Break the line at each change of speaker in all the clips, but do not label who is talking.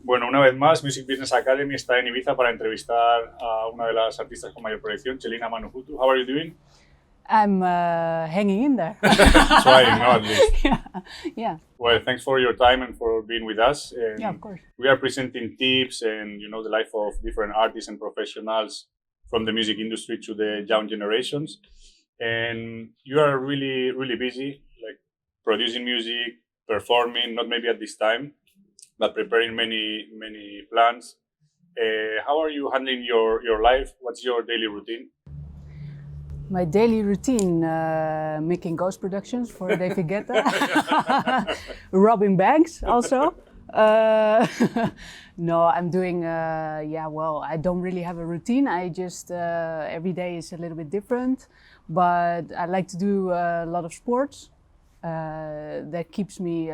Bueno, una vez más, Music Business Academy está en Ibiza para entrevistar a una de las artistas con mayor proyección, Chelina Manuhutu. How are you doing?
I'm hanging in there.
Trying, no, at least.
Yeah.
Well, thanks for your time and for being with us.
Yeah, of course.
We are presenting tips and, the life of different artists and professionals from the music industry to the young generations. And you are really, really busy, like producing music, performing, not maybe at this time, but preparing many, many plans. How are you handling your life? What's your daily routine?
My daily routine, making ghost productions for David Guetta, robbing banks also. No, I'm doing, I don't really have a routine. I just, every day is a little bit different, but I like to do a lot of sports. That keeps me,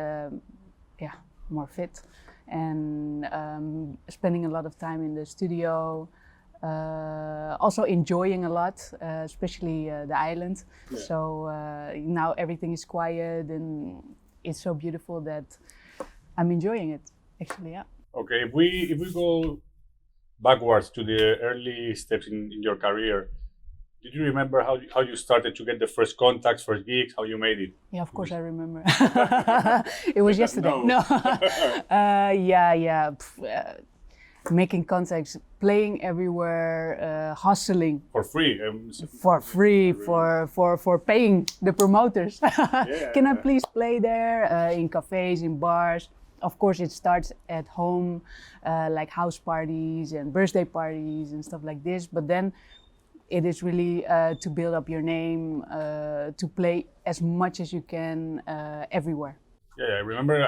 more fit, and spending a lot of time in the studio. Also enjoying a lot, especially the island. Yeah. So now everything is quiet and it's so beautiful that I'm enjoying it, actually, yeah.
Okay, if we go backwards to the early steps in your career, did you remember how you started to get the first contacts, first gigs, how you made it?
Yeah, of course I remember. It was yesterday. No. Making contacts, playing everywhere, hustling.
For free?
For free, for paying the promoters. Can I please play there? In cafes, in bars. Of course, it starts at home, like house parties and birthday parties and stuff like this. But then it is really to build up your name, to play as much as you can everywhere.
Yeah, I remember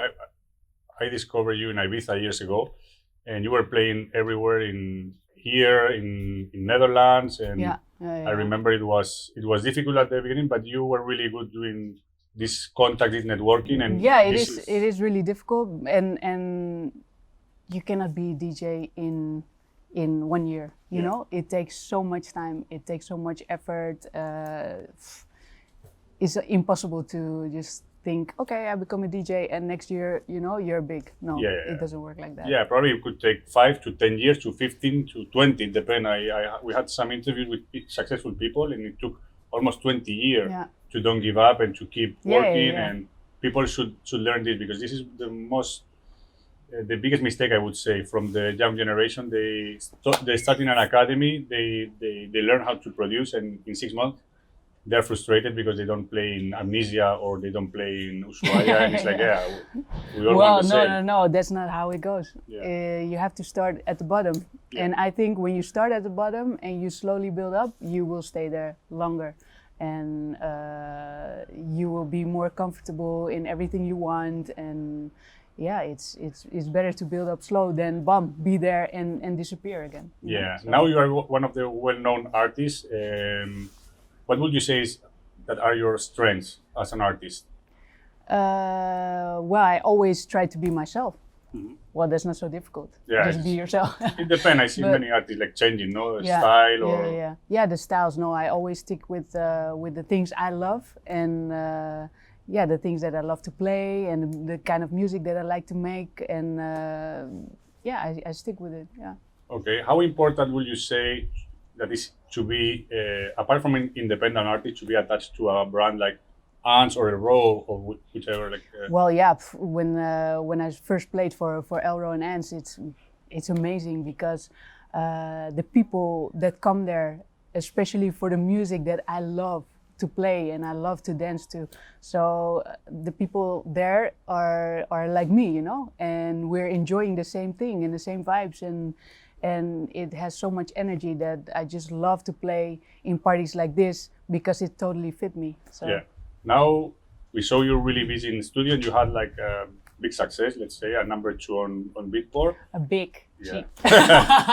I discovered you in Ibiza years ago. And you were playing everywhere in Netherlands, and I remember it was difficult at the beginning, but you were really good doing this contact, this networking, and
it is really difficult, and you cannot be a DJ in 1 year. You know, it takes so much time, it takes so much effort. It's impossible to just think, okay, I become a DJ and next year, you're big. No, it doesn't work like that.
Yeah, probably it could take 5 to 10 years to 15 to 20, depend. We had some interviews with successful people, and it took almost 20 years to don't give up and to keep working. And people should learn this, because this is the biggest mistake, I would say, from the young generation. They start in an academy, they learn how to produce, and in 6 months, they're frustrated because they don't play in Amnesia or they don't play in Ushuaia, and it's like, we all want the same.
No, that's not how it goes. Yeah. You have to start at the bottom. Yeah. And I think when you start at the bottom and you slowly build up, you will stay there longer. And you will be more comfortable in everything you want. And it's better to build up slow than be there and disappear again.
Yeah, so. Now you are one of the well-known artists. What would you say that are your strengths as an artist?
I always try to be myself. Mm-hmm. Well, that's not so difficult. Yeah, just be yourself.
It depends. I see many artists like changing, style or.
Yeah, the styles. No, I always stick with the things I love, and the things that I love to play, and the kind of music that I like to make, and I stick with it. Yeah.
Okay, how important would you say that is to be, apart from an independent artist, to be attached to a brand like Ants or Elro or whichever?
When I first played for Elro and Ants, it's amazing, because the people that come there, especially for the music that I love to play and I love to dance to, so the people there are like me, and we're enjoying the same thing and the same vibes, and it has so much energy that I just love to play in parties like this, because it totally fit me. So.
Yeah. Now we saw you really busy in the studio, and you had like a big success, let's say, a number 2 on Beatport.
A big.
Yeah.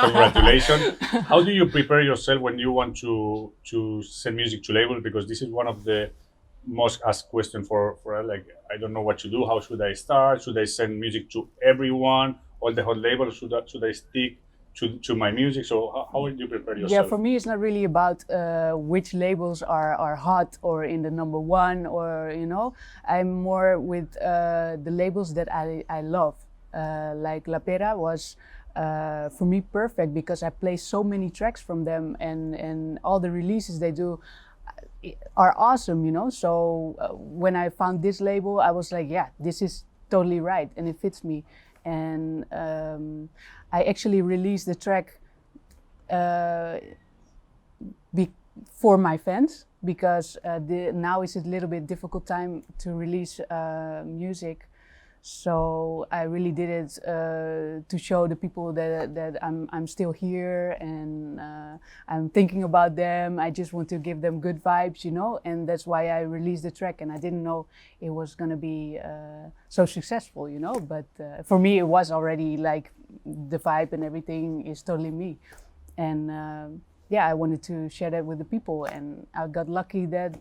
Congratulations. How do you prepare yourself when you want to send music to label? Because this is one of the most asked questions for like, I don't know what to do. How should I start? Should I send music to everyone? All the hot labels? Should I stick to my music? So how would you prepare yourself?
Yeah, for me it's not really about which labels are hot or in the number 1, or I'm more with the labels that I love. like La Pera was for me perfect because I play so many tracks from them, and all the releases they do are awesome, you know. So when I found this label, I was like, yeah, this is totally right, and it fits me. And I actually released the track for my fans, because now is a little bit difficult time to release music. So I really did it to show the people that I'm still here, and I'm thinking about them. I just want to give them good vibes, you know, and that's why I released the track. And I didn't know it was gonna be so successful, you know. But for me, it was already like the vibe and everything is totally me. And yeah, I wanted to share that with the people, and I got lucky that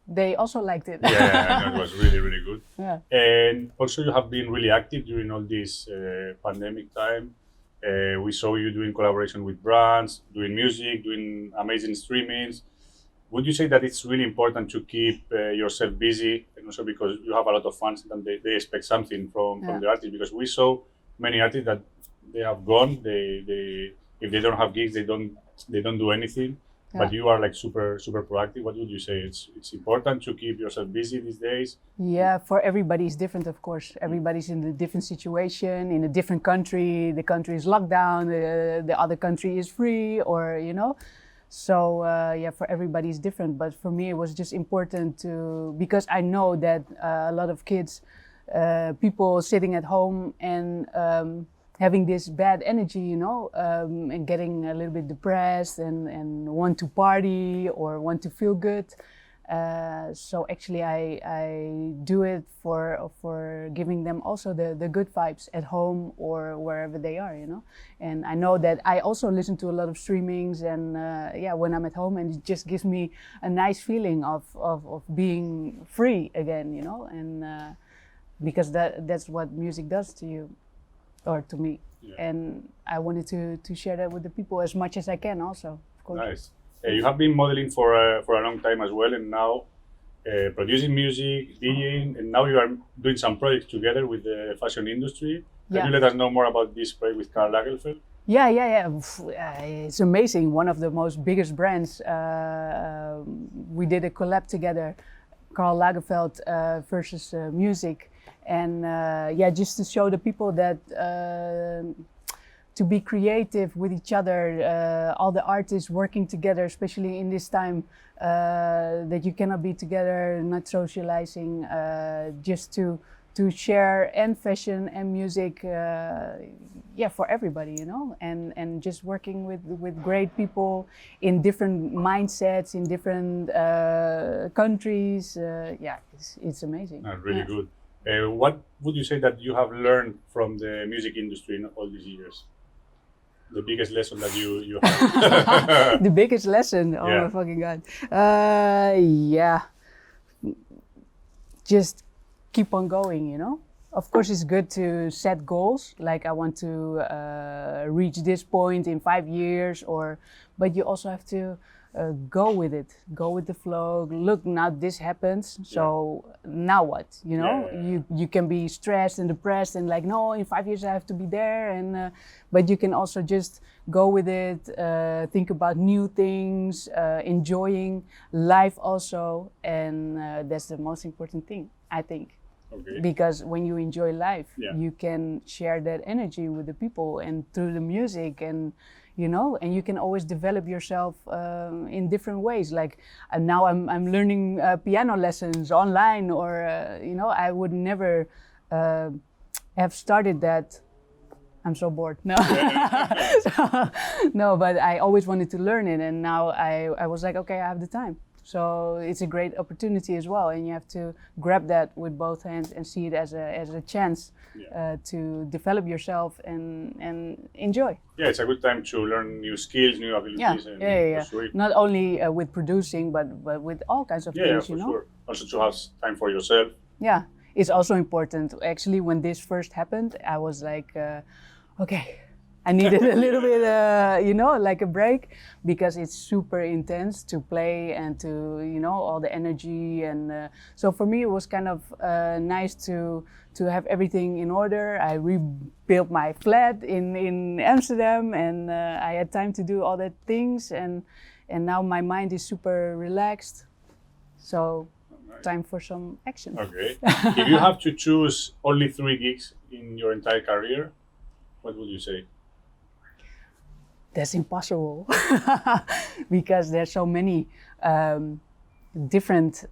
they also liked it.
Yeah, it was really, really good.
Yeah.
And also you have been really active during all this pandemic time. We saw you doing collaboration with brands, doing music, doing amazing streamings. Would you say that it's really important to keep yourself busy, and also because you have a lot of fans and they expect something from the artist? Because we saw many artists that they have gone, they if they don't have gigs, they don't do anything. Yeah. But you are like super proactive. What would you say? It's important to keep yourself busy these days?
Yeah, for everybody it's different, of course. Everybody's in a different situation, in a different country. The country is locked down, the other country is free, or, you know. So yeah, for everybody it's different. But for me it was just important to, because I know that a lot of kids, people sitting at home and having this bad energy, you know, and getting a little bit depressed and want to party or want to feel good. So actually I do it for giving them also the good vibes at home or wherever they are, you know. And I know that I also listen to a lot of streamings, and yeah, when I'm at home, and it just gives me a nice feeling of being free again, you know. And because that's what music does to you, or to me. Yeah. And I wanted to share that with the people as much as I can also, of course.
Nice. You have been modeling for a long time as well, and now producing music, DJing, and now you are doing some projects together with the fashion industry. Can you let us know more about this project with Karl Lagerfeld?
Yeah. It's amazing. One of the most biggest brands. We did a collab together, Karl Lagerfeld versus music. And yeah, just to show the people that to be creative with each other, all the artists working together, especially in this time, that you cannot be together, not socializing, just to share and fashion and music, yeah, for everybody, you know, and just working with great people in different mindsets, in different countries. Yeah, it's amazing.
Really good. What would you say that you have learned from the music industry in all these years? The biggest lesson that you have?
The biggest lesson? Oh, yeah. My fucking God. Yeah. Just keep on going, you know? Of course, it's good to set goals, like I want to reach this point in 5 years, but you also have to go with it, go with the flow. Look, now this happens, so now what? You know, you can be stressed and depressed and like, no, in 5 years I have to be there. And but you can also just go with it, think about new things, enjoying life also, and that's the most important thing, I think. Okay. Because when you enjoy life, you can share that energy with the people and through the music, and you know, and you can always develop yourself in different ways. Like now I'm learning piano lessons online, or you know, I would never have started that. I'm so bored. No, no, but I always wanted to learn it, and now I was like, okay, I have the time. So it's a great opportunity as well, and you have to grab that with both hands and see it as a chance to develop yourself and enjoy.
Yeah, it's a good time to learn new skills, new abilities.
Yeah. Not only with producing, but with all kinds of things, you know.
Sure. Also to have time for yourself.
Yeah, it's also important. Actually, when this first happened, I was like, okay, I needed a little bit, like a break, because it's super intense to play and to, all the energy. And so for me, it was kind of nice to have everything in order. I rebuilt my flat in Amsterdam, and I had time to do all the things. And now my mind is super relaxed. So time for some action.
Okay. If you have to choose only 3 gigs in your entire career, what would you say?
That's impossible because there's so many different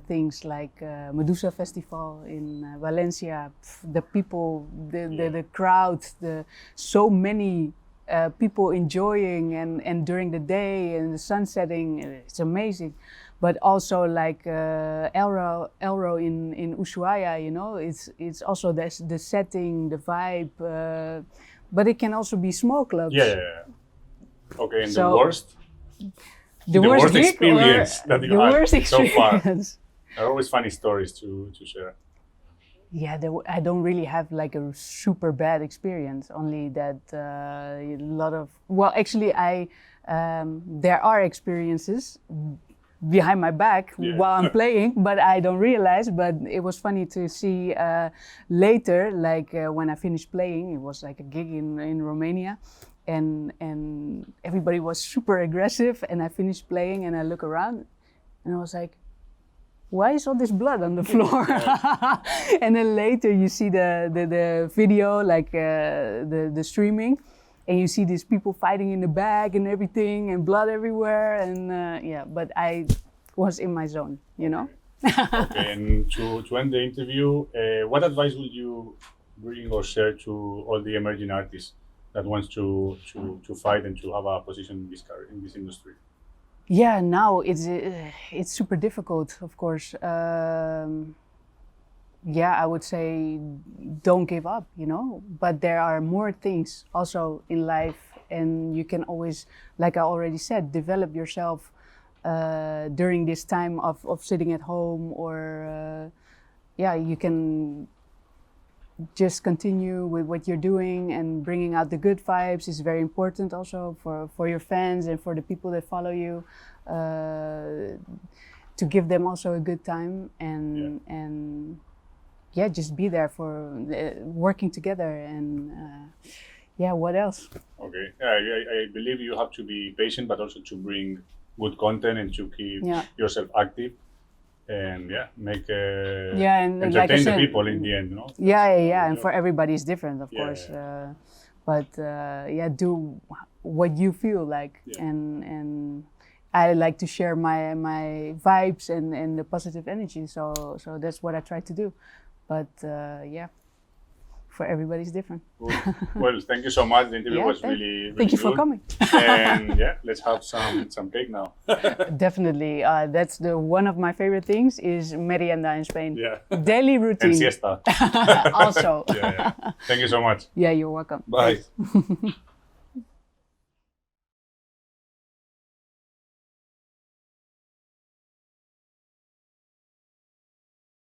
things, like Medusa Festival in Valencia, the people, the crowd, so many people enjoying and during the day and the sun setting, it's amazing. But also like Elro in Ushuaia, it's also the setting, the vibe, but it can also be small clubs.
Yeah. Okay, and the worst?
The worst
experience that you had so far. There are always funny stories to share.
Yeah, I don't really have like a super bad experience. Only that a lot of there are experiences behind my back while I'm playing, but I don't realize. But it was funny to see later, like when I finished playing, it was like a gig in Romania. And everybody was super aggressive, and I finished playing and I look around and I was like, why is all this blood on the floor? And then later you see the video, like the streaming, and you see these people fighting in the back and everything, and blood everywhere, and but I was in my zone,
Okay, and to end the interview, what advice would you bring or share to all the emerging artists that wants to fight and to have a position in this industry?
Yeah, now it's super difficult, of course. I would say don't give up, But there are more things also in life, and you can always, like I already said, develop yourself during this time of sitting at home, or you can just continue with what you're doing, and bringing out the good vibes is very important also for your fans and for the people that follow you, to give them also a good time, and just be there for working together, and what else?
Okay, I believe you have to be patient, but also to bring good content and to keep yourself active. And make
and
entertain
like I said,
the people in the end,
and for everybody is different, of course. But do what you feel like, and I like to share my vibes and the positive energy. So that's what I try to do. But for everybody's different.
Cool. Well, thank you so much. The interview was really
thank you
good.
For coming.
And let's have some cake now.
Definitely. That's one of my favorite things is merienda in Spain.
Yeah.
Daily routine.
And siesta.
Also.
Thank you so much.
Yeah, you're welcome.
Bye.